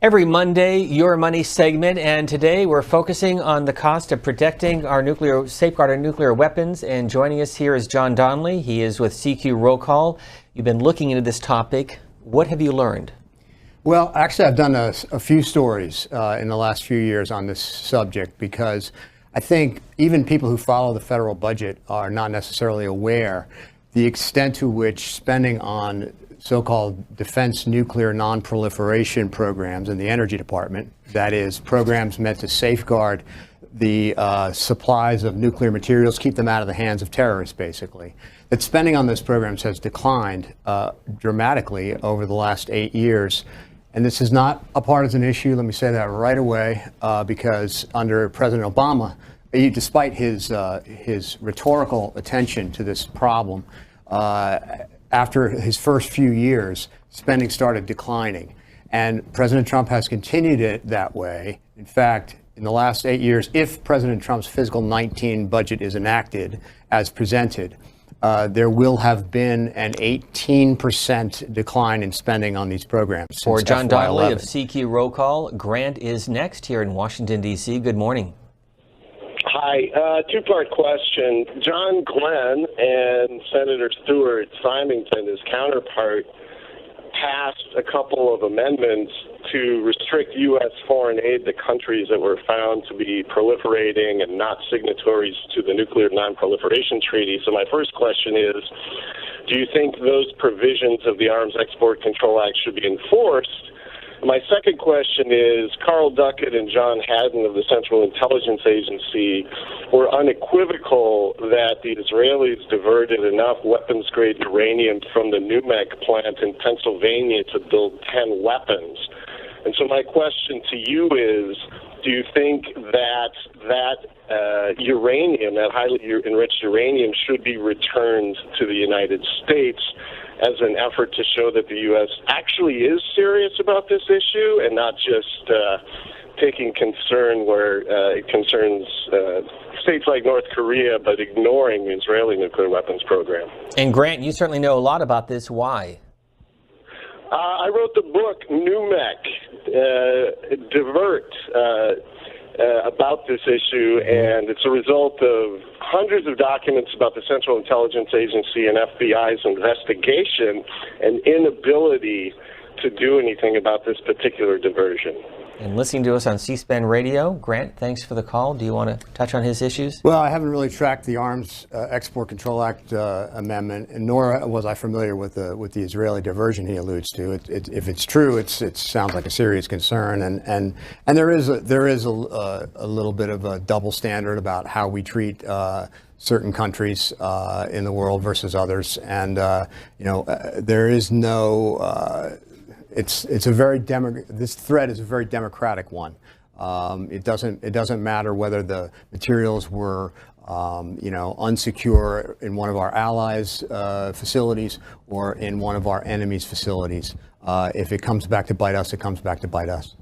Every Monday, Your Money segment, and today we're focusing on the cost of protecting our safeguard our nuclear weapons. And joining us here is John Donnelly. He is with CQ Roll Call. You've been looking into this topic. What have you learned? Well, actually, I've done a few stories in the last few years on this subject because I think even people who follow the federal budget are not necessarily aware the extent to which spending on so-called defense nuclear non-proliferation programs in the Energy Department, that is, programs meant to safeguard the supplies of nuclear materials, keep them out of the hands of terrorists, basically, that spending on those programs has declined dramatically over the last 8 years. And this is not a partisan issue, let me say that right away, because under President Obama, despite his rhetorical attention to this problem, after his first few years, spending started declining. And President Trump has continued it that way. In fact, in the last 8 years, if President Trump's fiscal 19 budget is enacted as presented, there will have been an 18% decline in spending on these programs. For John Donnelly of CQ Roll Call, Grant is next here in Washington, D.C. Good morning. Hi, two-part question. John Glenn and Senator Stuart Symington, his counterpart, passed a couple of amendments to restrict U.S. foreign aid to countries that were found to be proliferating and not signatories to the Nuclear Non-Proliferation Treaty. So my first question is, do you think those provisions of the Arms Export Control Act should be enforced? My second question is, Carl Duckett and John Haddon of the Central Intelligence Agency were unequivocal that the Israelis diverted enough weapons-grade uranium from the NUMEC plant in Pennsylvania to build 10 weapons. And so my question to you is, do you think that uranium, that highly enriched uranium, should be returned to the United States as an effort to show that the U.S. actually is serious about this issue and not just taking concern where it concerns states like North Korea, but ignoring the Israeli nuclear weapons program? And Grant, you certainly know a lot about this. Why? I wrote the book NUMEC, Divert, about this issue, and it's a result of hundreds of documents about the Central Intelligence Agency and FBI's investigation and inability to do anything about this particular diversion. And listening to us on C-SPAN Radio, Grant, thanks for the call. Do you want to touch on his issues? Well, I haven't really tracked the Arms Export Control Act amendment, and nor was I familiar with the Israeli diversion he alludes to. If it's true, it sounds like a serious concern, and there is a little bit of a double standard about how we treat certain countries in the world versus others, and there is no. It's a very this threat is a very democratic one. It doesn't matter whether the materials were unsecure in one of our allies' facilities or in one of our enemies' facilities. If it comes back to bite us, it comes back to bite us.